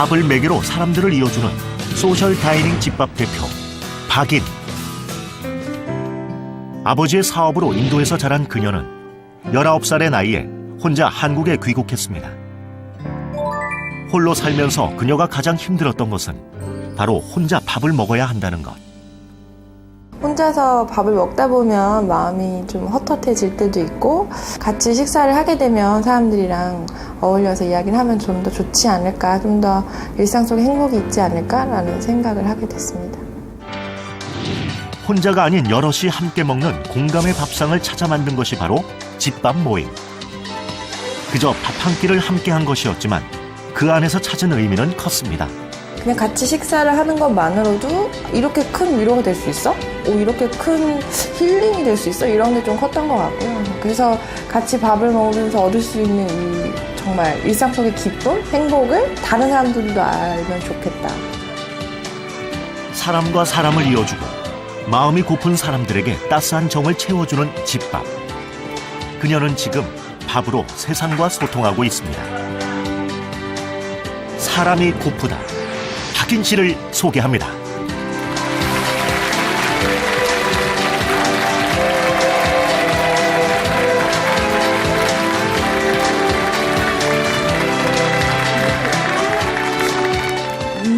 밥을 매개로 사람들을 이어주는 소셜 다이닝 집밥 대표 박인. 아버지의 사업으로 인도에서 자란 그녀는 19살의 나이에 혼자 한국에 귀국했습니다. 홀로 살면서 그녀가 가장 힘들었던 것은 바로 혼자 밥을 먹어야 한다는 것. 혼자서 밥을 먹다 보면 마음이 좀 헛헛해질 때도 있고, 같이 식사를 하게 되면 사람들이랑 어울려서 이야기를 하면 좀 더 좋지 않을까, 좀 더 일상 속에 행복이 있지 않을까라는 생각을 하게 됐습니다. 혼자가 아닌 여럿이 함께 먹는 공감의 밥상을 찾아 만든 것이 바로 집밥 모임. 그저 밥 한 끼를 함께 한 것이었지만 그 안에서 찾은 의미는 컸습니다. 그냥 같이 식사를 하는 것만으로도 이렇게 큰 위로가 될 수 있어? 이렇게 큰 힐링이 될 수 있어? 이런 게 좀 컸던 것 같고요. 그래서 같이 밥을 먹으면서 얻을 수 있는 이 정말 일상 속의 기쁨, 행복을 다른 사람들도 알면 좋겠다. 사람과 사람을 이어주고 마음이 고픈 사람들에게 따스한 정을 채워주는 집밥. 그녀는 지금 밥으로 세상과 소통하고 있습니다. 사람이 고프다. 박인 씨를 소개합니다.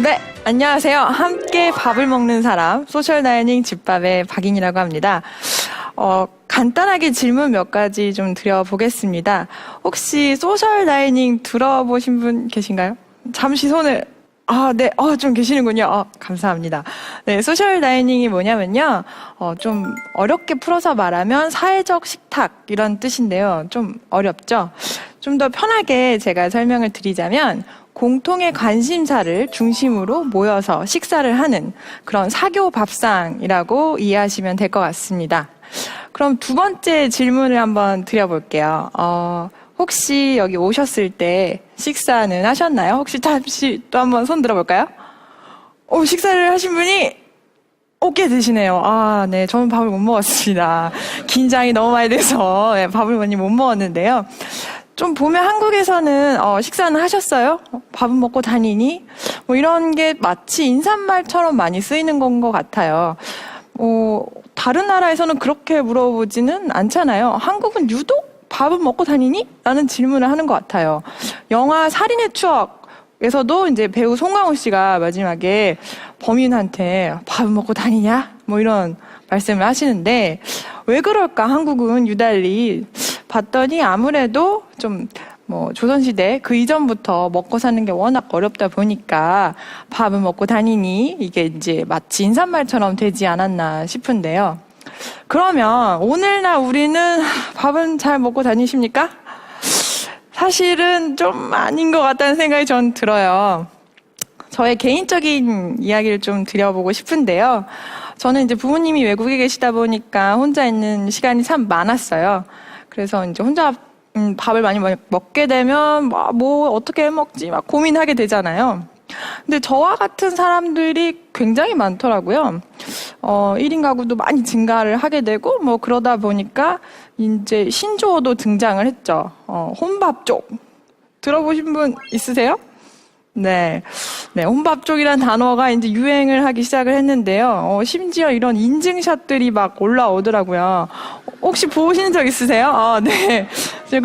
네, 안녕하세요. 함께 밥을 먹는 사람, 소셜 다이닝 집밥의 박인이라고 합니다. 간단하게 질문 몇 가지 좀 드려보겠습니다. 혹시 소셜 다이닝 들어보신 분 계신가요? 잠시 손을, 네, 좀 계시는군요. 감사합니다. 네, 소셜 다이닝이 뭐냐면요. 좀 어렵게 풀어서 말하면 사회적 식탁, 이런 뜻인데요. 좀 어렵죠? 좀 더 편하게 제가 설명을 드리자면, 공통의 관심사를 중심으로 모여서 식사를 하는 그런 사교 밥상이라고 이해하시면 될 것 같습니다. 그럼 두 번째 질문을 한번 드려볼게요. 혹시 여기 오셨을 때 식사는 하셨나요? 혹시 잠시 또 한번 손 들어볼까요? 식사를 하신 분이 꽤 되시네요. 네, 저는 밥을 못 먹었습니다. 긴장이 너무 많이 돼서 밥을 많이 못 먹었는데요. 좀 보면 한국에서는 식사는 하셨어요? 밥은 먹고 다니니? 이런 게 마치 인사말처럼 많이 쓰이는 건 것 같아요. 다른 나라에서는 그렇게 물어보지는 않잖아요. 한국은 유독 밥은 먹고 다니니? 라는 질문을 하는 것 같아요. 영화 살인의 추억에서도 이제 배우 송강호 씨가 마지막에 범인한테 밥은 먹고 다니냐? 이런 말씀을 하시는데, 왜 그럴까? 한국은 유달리 봤더니 아무래도 좀 조선시대 그 이전부터 먹고 사는 게 워낙 어렵다 보니까 밥은 먹고 다니니 이게 이제 마치 인사말처럼 되지 않았나 싶은데요. 그러면 오늘날 우리는 밥은 잘 먹고 다니십니까? 사실은 좀 아닌 것 같다는 생각이 전 들어요. 저의 개인적인 이야기를 좀 드려보고 싶은데요. 저는 이제 부모님이 외국에 계시다 보니까 혼자 있는 시간이 참 많았어요. 그래서 이제 혼자 밥을 많이 먹게 되면 어떻게 먹지 막 고민하게 되잖아요. 근데 저와 같은 사람들이 굉장히 많더라고요. 1인 가구도 많이 증가를 하게 되고 그러다 보니까 이제 신조어도 등장을 했죠. 혼밥족. 들어보신 분 있으세요? 네, 혼밥족이란 단어가 이제 유행을 하기 시작을 했는데요. 심지어 이런 인증샷들이 막 올라오더라고요. 혹시 보신 적 있으세요? 네.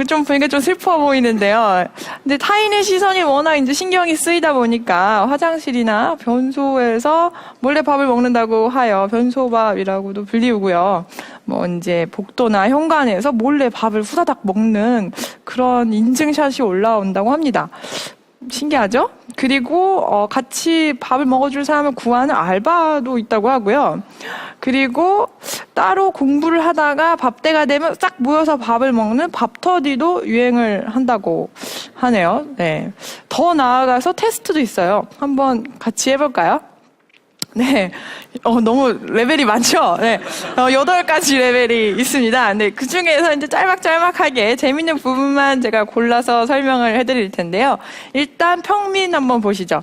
좀 보니까 좀 슬퍼 보이는데요. 근데 타인의 시선이 워낙 이제 신경이 쓰이다 보니까 화장실이나 변소에서 몰래 밥을 먹는다고 하여 변소밥이라고도 불리우고요. 이제 복도나 현관에서 몰래 밥을 후다닥 먹는 그런 인증샷이 올라온다고 합니다. 신기하죠? 그리고 같이 밥을 먹어줄 사람을 구하는 알바도 있다고 하고요. 그리고 따로 공부를 하다가 밥때가 되면 싹 모여서 밥을 먹는 밥터디도 유행을 한다고 하네요. 네. 더 나아가서 테스트도 있어요. 한번 같이 해볼까요? 네. 너무 레벨이 많죠? 네. 8가지 레벨이 있습니다. 네. 그 중에서 이제 짤막짤막하게 재밌는 부분만 제가 골라서 설명을 해드릴 텐데요. 일단 평민 한번 보시죠.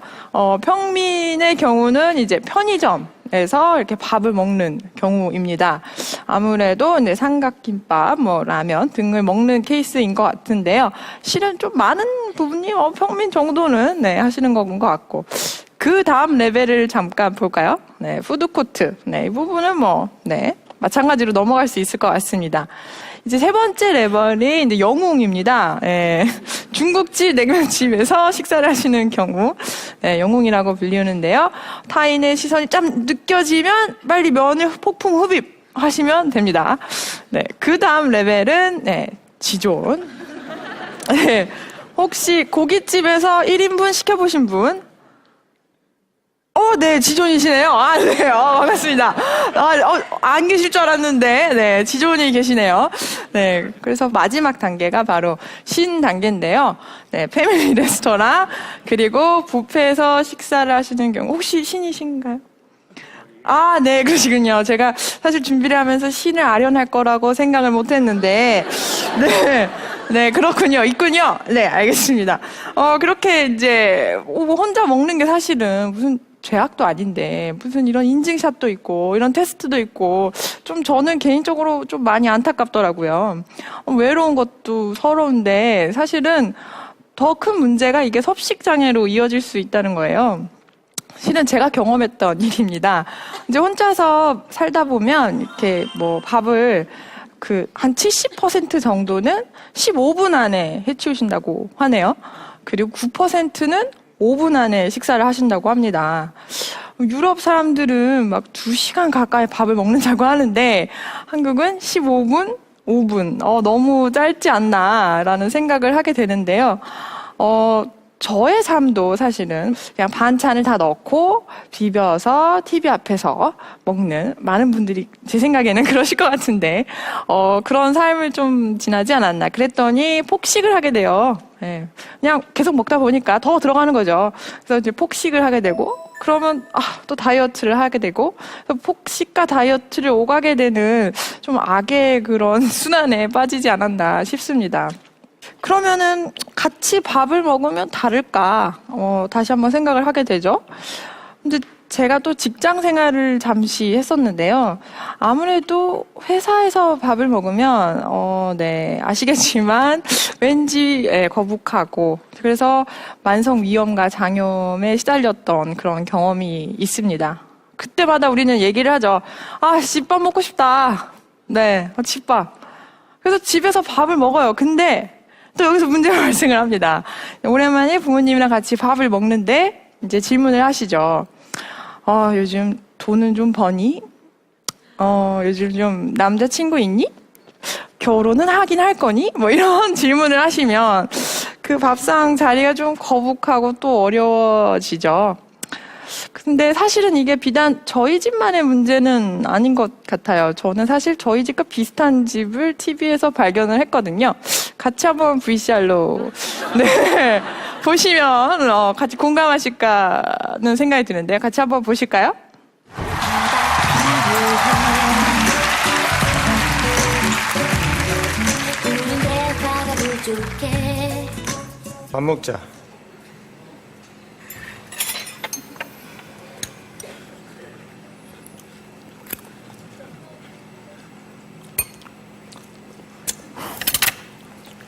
평민의 경우는 이제 편의점, 해서 이렇게 밥을 먹는 경우입니다. 아무래도 이제 삼각김밥, 뭐 라면 등을 먹는 케이스인 것 같은데요. 실은 좀 많은 부분이 평민 정도는 네, 하시는 건 것 같고. 그 다음 레벨을 잠깐 볼까요? 네, 푸드코트. 네, 이 부분은 네, 마찬가지로 넘어갈 수 있을 것 같습니다. 이제 세 번째 레벨이 이제 영웅입니다. 예, 중국집 냉면집에서 식사를 하시는 경우, 예, 영웅이라고 불리는데요. 타인의 시선이 좀 느껴지면 빨리 면을 폭풍 흡입하시면 됩니다. 네, 그 다음 레벨은 네, 지존. 네, 혹시 고깃집에서 1인분 시켜보신 분? 네, 지존이시네요. 네, 반갑습니다. 안 계실 줄 알았는데, 네, 지존이 계시네요. 네, 그래서 마지막 단계가 바로 신 단계인데요. 네, 패밀리 레스토랑, 그리고 뷔페에서 식사를 하시는 경우, 혹시 신이신가요? 네, 그러시군요. 제가 사실 준비를 하면서 신을 아련할 거라고 생각을 못 했는데, 네, 그렇군요. 있군요. 네, 알겠습니다. 그렇게 이제, 혼자 먹는 게 사실은 무슨 죄악도 아닌데, 무슨 이런 인증샷도 있고, 이런 테스트도 있고, 좀 저는 개인적으로 좀 많이 안타깝더라고요. 외로운 것도 서러운데, 사실은 더 큰 문제가 이게 섭식장애로 이어질 수 있다는 거예요. 실은 제가 경험했던 일입니다. 이제 혼자서 살다 보면, 이렇게 밥을 한 70% 정도는 15분 안에 해치우신다고 하네요. 그리고 9%는 5분 안에 식사를 하신다고 합니다. 유럽 사람들은 막 2시간 가까이 밥을 먹는다고 하는데 한국은 15분, 5분. 너무 짧지 않나라는 생각을 하게 되는데요. 저의 삶도 사실은 그냥 반찬을 다 넣고 비벼서 TV 앞에서 먹는 많은 분들이 제 생각에는 그러실 것 같은데 그런 삶을 좀 지나지 않았나. 그랬더니 폭식을 하게 돼요. 네. 그냥 계속 먹다 보니까 더 들어가는 거죠. 그래서 이제 폭식을 하게 되고 그러면 또 다이어트를 하게 되고 폭식과 다이어트를 오가게 되는 좀 악의 그런 순환에 빠지지 않았나 싶습니다. 그러면은 같이 밥을 먹으면 다를까? 다시 한번 생각을 하게 되죠. 근데 제가 또 직장 생활을 잠시 했었는데요. 아무래도 회사에서 밥을 먹으면, 네, 아시겠지만 왠지 거북하고 그래서 만성 위염과 장염에 시달렸던 그런 경험이 있습니다. 그때마다 우리는 얘기를 하죠. 집밥 먹고 싶다. 네, 집밥. 그래서 집에서 밥을 먹어요. 근데 또 여기서 문제가 발생을 합니다. 오랜만에 부모님이랑 같이 밥을 먹는데 이제 질문을 하시죠. 요즘 돈은 좀 버니? 요즘 좀 남자친구 있니? 결혼은 하긴 할 거니? 이런 질문을 하시면 그 밥상 자리가 좀 거북하고 또 어려워지죠. 근데 사실은 이게 비단 저희 집만의 문제는 아닌 것 같아요. 저는 사실 저희 집과 비슷한 집을 TV에서 발견을 했거든요. 같이 한번 VCR로 네, 보시면 같이 공감하실까는 생각이 드는데요. 같이 한번 보실까요? 밥 먹자.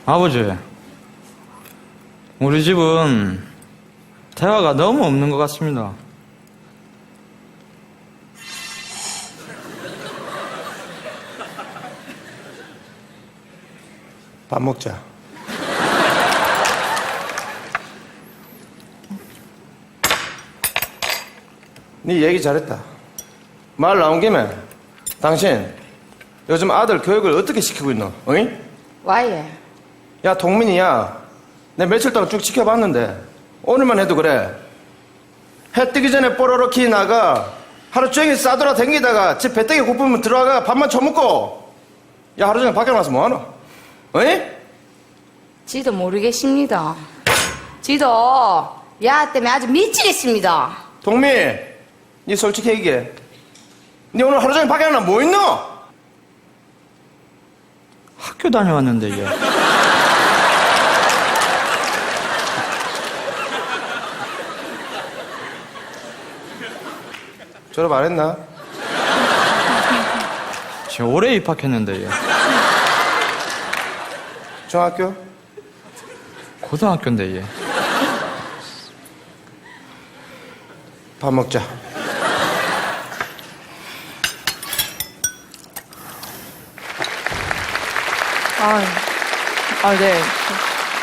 아버지, 우리 집은 대화가 너무 없는 것 같습니다. 밥 먹자. 네 얘기 잘했다. 말 나온 김에 당신 요즘 아들 교육을 어떻게 시키고 있노? 어이? 와예. 야, 동민이야. 내 며칠 동안 쭉 지켜봤는데 오늘만 해도 그래. 해 뜨기 전에 뽀로로 키 나가 하루 종일 싸돌아 댕기다가 집 배때기 고프면 들어가 밥만 처먹고 야, 하루 종일 밖에 나가서 뭐하노? 어이? 지도 모르겠습니다. 지도 야 때문에 아주 미치겠습니다. 동미, 니 솔직히 얘기해. 니 오늘 하루 종일 밖에 나가 뭐 있노? 학교 다녀왔는데, 이게. 졸업 안 했나? 지금 올해 입학했는데, 예. 중학교? 고등학교인데, 예. 밥 먹자. 네.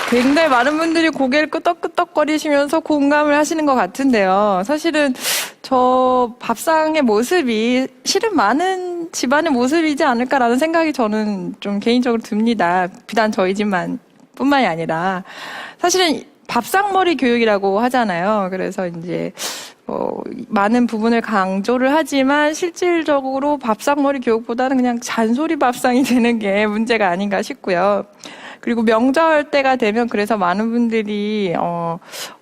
굉장히 많은 분들이 고개를 끄덕끄덕거리시면서 공감을 하시는 것 같은데요. 사실은 저 밥상의 모습이 실은 많은 집안의 모습이지 않을까라는 생각이 저는 좀 개인적으로 듭니다. 비단 저희 집만 뿐만이 아니라. 사실은 밥상머리 교육이라고 하잖아요. 그래서 이제 많은 부분을 강조를 하지만 실질적으로 밥상머리 교육보다는 그냥 잔소리 밥상이 되는 게 문제가 아닌가 싶고요. 그리고 명절 때가 되면 그래서 많은 분들이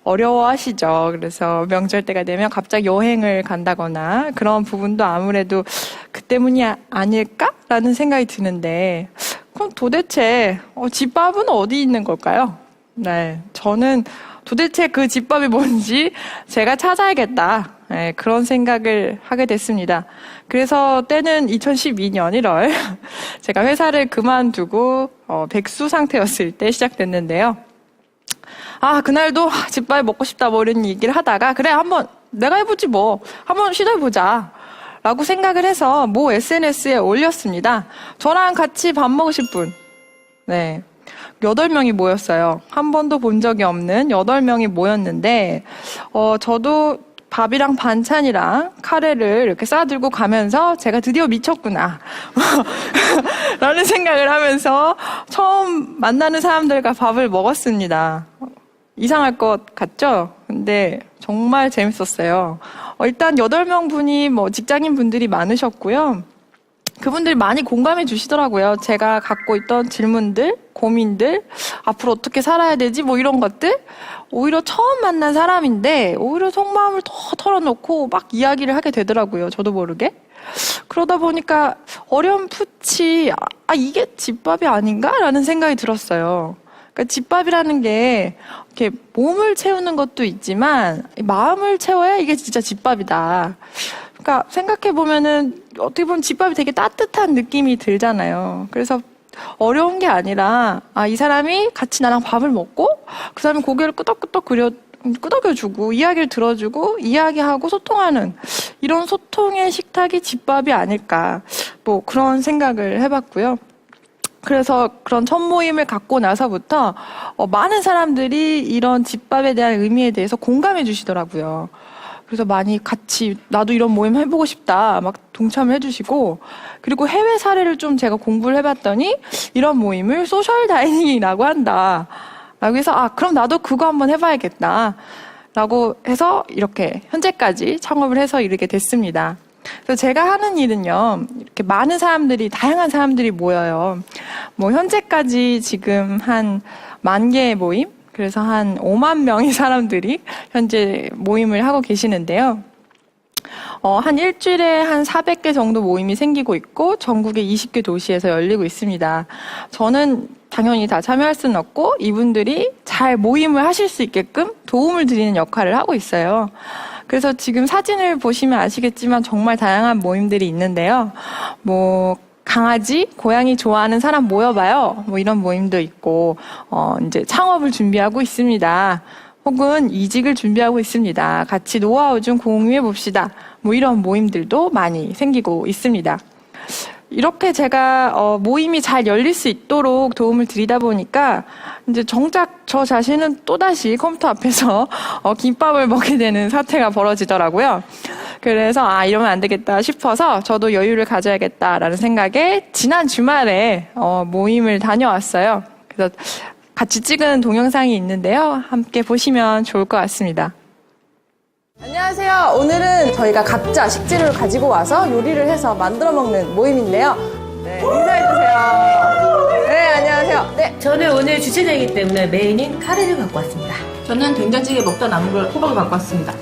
어려워하시죠. 그래서 명절 때가 되면 갑자기 여행을 간다거나 그런 부분도 아무래도 그 때문이 아닐까라는 생각이 드는데 그럼 도대체 집밥은 어디 있는 걸까요? 네, 저는 도대체 그 집밥이 뭔지 제가 찾아야겠다. 네, 그런 생각을 하게 됐습니다. 그래서 때는 2012년 1월 제가 회사를 그만두고 백수 상태였을 때 시작됐는데요. 그날도 집밥이 먹고 싶다 뭐 이런 얘기를 하다가 그래 한번 내가 해보지 뭐 한번 시도해보자 라고 생각을 해서 모 SNS에 올렸습니다. 저랑 같이 밥 먹으실 분. 네. 8명이 모였어요. 한 번도 본 적이 없는 8명이 모였는데, 저도 밥이랑 반찬이랑 카레를 이렇게 싸들고 가면서 제가 드디어 미쳤구나. 라는 생각을 하면서 처음 만나는 사람들과 밥을 먹었습니다. 이상할 것 같죠? 근데 정말 재밌었어요. 일단 8명 분이 직장인 분들이 많으셨고요. 그분들이 많이 공감해 주시더라고요. 제가 갖고 있던 질문들, 고민들, 앞으로 어떻게 살아야 되지, 이런 것들. 오히려 처음 만난 사람인데, 오히려 속마음을 더 털어놓고 막 이야기를 하게 되더라고요. 저도 모르게. 그러다 보니까 어렴풋이, 이게 집밥이 아닌가? 라는 생각이 들었어요. 그러니까 집밥이라는 게, 이렇게 몸을 채우는 것도 있지만, 마음을 채워야 이게 진짜 집밥이다. 그러니까 생각해보면은 어떻게 보면 집밥이 되게 따뜻한 느낌이 들잖아요. 그래서 어려운 게 아니라 이 사람이 같이 나랑 밥을 먹고 그 사람이 고개를 끄덕여주고 이야기를 들어주고 이야기하고 소통하는 이런 소통의 식탁이 집밥이 아닐까 그런 생각을 해봤고요. 그래서 그런 첫 모임을 갖고 나서부터 많은 사람들이 이런 집밥에 대한 의미에 대해서 공감해 주시더라고요. 그래서 많이 같이 나도 이런 모임 해보고 싶다 막 동참을 해주시고 그리고 해외 사례를 좀 제가 공부를 해봤더니 이런 모임을 소셜 다이닝이라고 한다 라고 해서 그럼 나도 그거 한번 해봐야겠다 라고 해서 이렇게 현재까지 창업을 해서 이르게 됐습니다. 그래서 제가 하는 일은요 이렇게 많은 사람들이 다양한 사람들이 모여요. 현재까지 지금 한 10,000개의 모임 그래서 한 5만 명의 사람들이 현재 모임을 하고 계시는데요. 한 일주일에 한 400개 정도 모임이 생기고 있고 전국의 20개 도시에서 열리고 있습니다. 저는 당연히 다 참여할 수는 없고 이분들이 잘 모임을 하실 수 있게끔 도움을 드리는 역할을 하고 있어요. 그래서 지금 사진을 보시면 아시겠지만 정말 다양한 모임들이 있는데요. 강아지, 고양이 좋아하는 사람 모여봐요. 이런 모임도 있고, 이제 창업을 준비하고 있습니다. 혹은 이직을 준비하고 있습니다. 같이 노하우 좀 공유해 봅시다. 이런 모임들도 많이 생기고 있습니다. 이렇게 제가 모임이 잘 열릴 수 있도록 도움을 드리다 보니까 이제 정작 저 자신은 또다시 컴퓨터 앞에서 김밥을 먹게 되는 사태가 벌어지더라고요. 그래서 이러면 안 되겠다 싶어서 저도 여유를 가져야겠다라는 생각에 지난 주말에 모임을 다녀왔어요. 그래서 같이 찍은 동영상이 있는데요. 함께 보시면 좋을 것 같습니다. 안녕하세요. 오늘은 저희가 각자 식재료를 가지고 와서 요리를 해서 만들어 먹는 모임인데요. 네, 인사해주세요. 네, 안녕하세요. 네. 저는 오늘 주최자이기 때문에 메인인 카레를 갖고 왔습니다. 저는 된장찌개 먹다 남은 걸 호박을 갖고 왔습니다.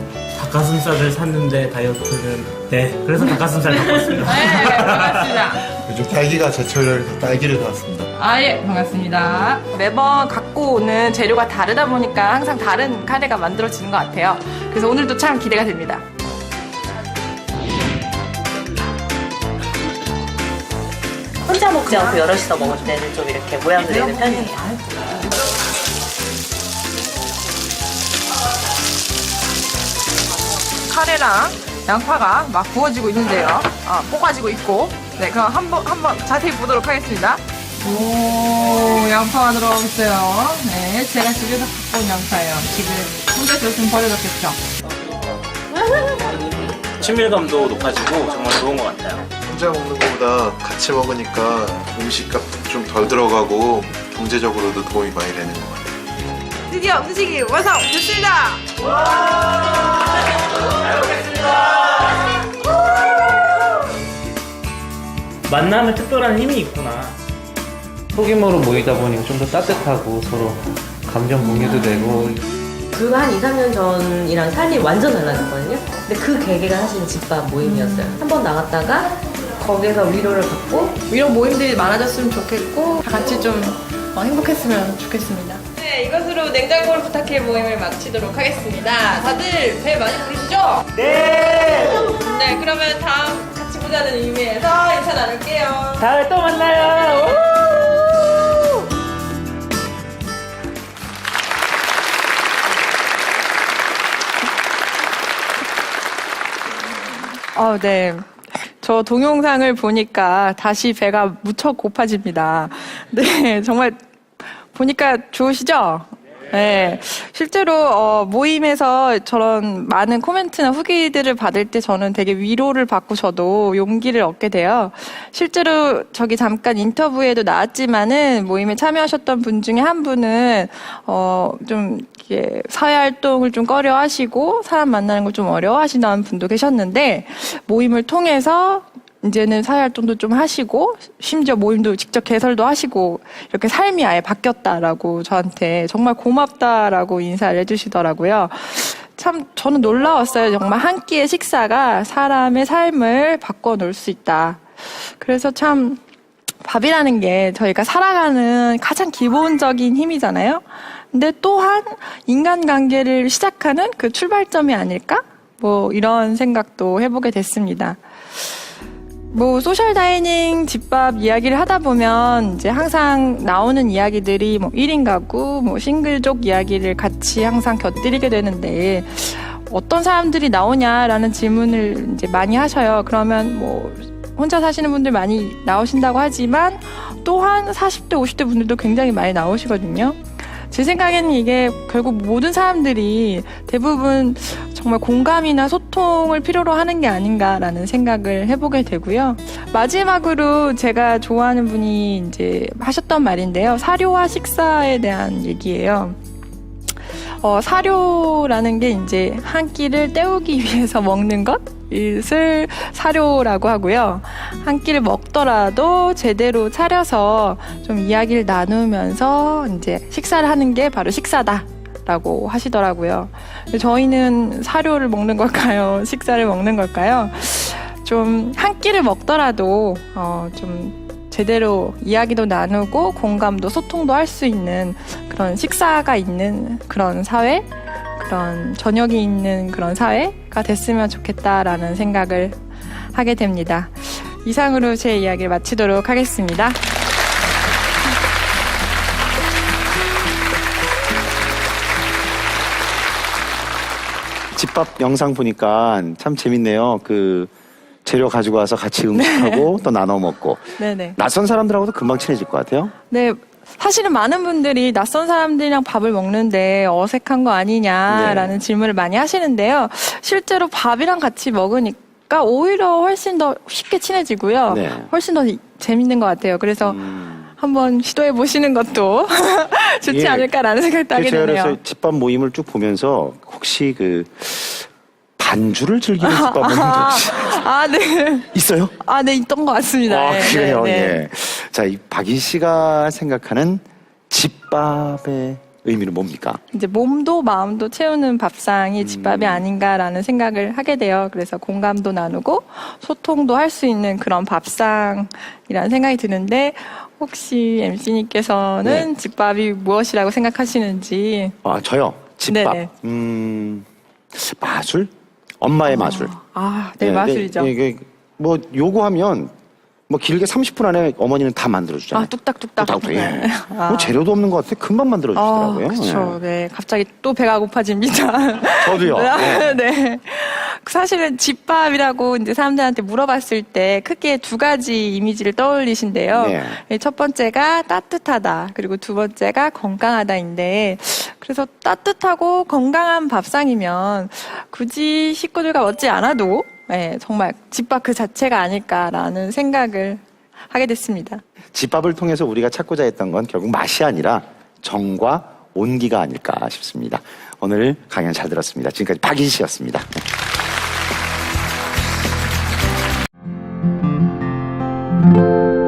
닭가슴살을 샀는데 다이어트는 그래서 닭가슴살 갖고 왔습니다. 네, 반갑습니다. 요즘 딸기가 제철이라서 딸기를 사왔습니다. 예, 반갑습니다. 매번 갖고 오는 재료가 다르다 보니까 항상 다른 카레가 만들어지는 것 같아요. 그래서 오늘도 참 기대가 됩니다. 먹지 않고 여럿이서 먹을 때는 좀 이렇게 모양을 내는 편이에요. 카레랑 양파가 막 구워지고 있는데요. 볶아지고 있고. 네, 그럼 한번 자세히 보도록 하겠습니다. 오, 양파가 들어가고 있어요. 네, 제가 집에서 갖고 온 양파예요. 지금 혼자 있었으면 버려졌겠죠. 친밀감도 높아지고 정말 좋은 것 같아요. 혼자 먹는 것보다 같이 먹으니까 음식값도 좀 덜 들어가고 경제적으로도 도움이 많이 되는 것 같아요. 드디어 음식이 완성됐습니다. 만남에 특별한 힘이 있구나. 소규모로 모이다 보니까 좀 더 따뜻하고 서로 감정 공유도 되고. 그 한 2, 3년 전이랑 삶이 완전 달라졌거든요. 근데 그 계기가 사실은 집밥 모임이었어요. 한 번 나갔다가 거기에서 위로를 받고 이런 모임들이 많아졌으면 좋겠고 다 같이 좀 행복했으면 좋겠습니다. 네, 이것으로 냉장고를 부탁해 모임을 마치도록 하겠습니다. 다들 배 많이 부르시죠? 네! 네, 그러면 다음 같이 보자는 의미에서 인사 나눌게요. 다음에 또 만나요. 네. 저 동영상을 보니까 다시 배가 무척 고파집니다. 네, 정말 보니까 좋으시죠? 네. 실제로 모임에서 저런 많은 코멘트나 후기들을 받을 때 저는 되게 위로를 받고 저도 용기를 얻게 돼요. 실제로 저기 잠깐 인터뷰에도 나왔지만은 모임에 참여하셨던 분 중에 한 분은 좀 이렇게 사회 활동을 좀 꺼려 하시고 사람 만나는 걸 좀 어려워하시는 분도 계셨는데 모임을 통해서 이제는 사회활동도 좀 하시고 심지어 모임도 직접 개설도 하시고 이렇게 삶이 아예 바뀌었다라고 저한테 정말 고맙다라고 인사를 해주시더라고요. 참 저는 놀라웠어요. 정말 한 끼의 식사가 사람의 삶을 바꿔놓을 수 있다. 그래서 참 밥이라는 게 저희가 살아가는 가장 기본적인 힘이잖아요. 근데 또한 인간관계를 시작하는 그 출발점이 아닐까? 뭐 이런 생각도 해보게 됐습니다. 소셜 다이닝 집밥 이야기를 하다 보면 이제 항상 나오는 이야기들이 1인 가구, 싱글족 이야기를 같이 항상 곁들이게 되는데 어떤 사람들이 나오냐라는 질문을 이제 많이 하셔요. 그러면 혼자 사시는 분들 많이 나오신다고 하지만 또한 40대, 50대 분들도 굉장히 많이 나오시거든요. 제 생각에는 이게 결국 모든 사람들이 대부분 정말 공감이나 소통을 필요로 하는 게 아닌가라는 생각을 해보게 되고요. 마지막으로 제가 좋아하는 분이 이제 하셨던 말인데요. 사료와 식사에 대한 얘기예요. 사료라는 게 이제 한 끼를 때우기 위해서 먹는 것을 사료라고 하고요. 한 끼를 먹더라도 제대로 차려서 좀 이야기를 나누면서 이제 식사를 하는 게 바로 식사다라고 하시더라고요. 저희는 사료를 먹는 걸까요? 식사를 먹는 걸까요? 좀 한 끼를 먹더라도 좀 제대로 이야기도 나누고 공감도 소통도 할 수 있는 그런 식사가 있는 그런 사회, 그런 저녁이 있는 그런 사회가 됐으면 좋겠다라는 생각을 하게 됩니다. 이상으로 제 이야기를 마치도록 하겠습니다. 집밥 영상 보니까 참 재밌네요. 그 재료 가지고 와서 같이 음식하고 또 나눠 먹고. 네네. 낯선 사람들하고도 금방 친해질 것 같아요. 네. 사실은 많은 분들이 낯선 사람들이랑 밥을 먹는데 어색한 거 아니냐라는 질문을 많이 하시는데요. 실제로 밥이랑 같이 먹으니까 오히려 훨씬 더 쉽게 친해지고요. 네. 훨씬 더 재밌는 것 같아요. 그래서 한번 시도해 보시는 것도 좋지 않을까라는 생각도 하게 제가 되네요. 그래서 집밥 모임을 쭉 보면서 혹시 그 반주를 즐기는 집밥 모임도 혹시 네. 있어요? 네, 있던 것 같습니다. 네, 그래요. 네, 네. 예. 자, 이 박인 씨가 생각하는 집밥의 의미는 뭡니까? 이제 몸도 마음도 채우는 밥상이 집밥이 아닌가라는 생각을 하게 돼요. 그래서 공감도 나누고 소통도 할 수 있는 그런 밥상이라는 생각이 드는데 혹시 MC님께서는 집밥이 무엇이라고 생각하시는지? 저요. 집밥. 네네. 마술? 엄마의 마술. 네, 마술이죠. 뭐 요구하면 뭐 길게 30분 안에 어머니는 다 만들어주잖아요. 뚝딱뚝딱. 뚝딱뚝딱. 예. 네. 뭐 재료도 없는 것 같아. 금방 만들어주시더라고요. 그렇죠. 네. 갑자기 또 배가 고파집니다. 저도요. 네. 네. 사실은 집밥이라고 이제 사람들한테 물어봤을 때 크게 두 가지 이미지를 떠올리신데요. 네. 첫 번째가 따뜻하다. 그리고 두 번째가 건강하다인데, 그래서 따뜻하고 건강한 밥상이면 굳이 식구들과 먹지 않아도 네, 정말 집밥 그 자체가 아닐까라는 생각을 하게 됐습니다. 집밥을 통해서 우리가 찾고자 했던 건 결국 맛이 아니라 정과 온기가 아닐까 싶습니다. 오늘 강연 잘 들었습니다. 지금까지 박인 씨였습니다. 네.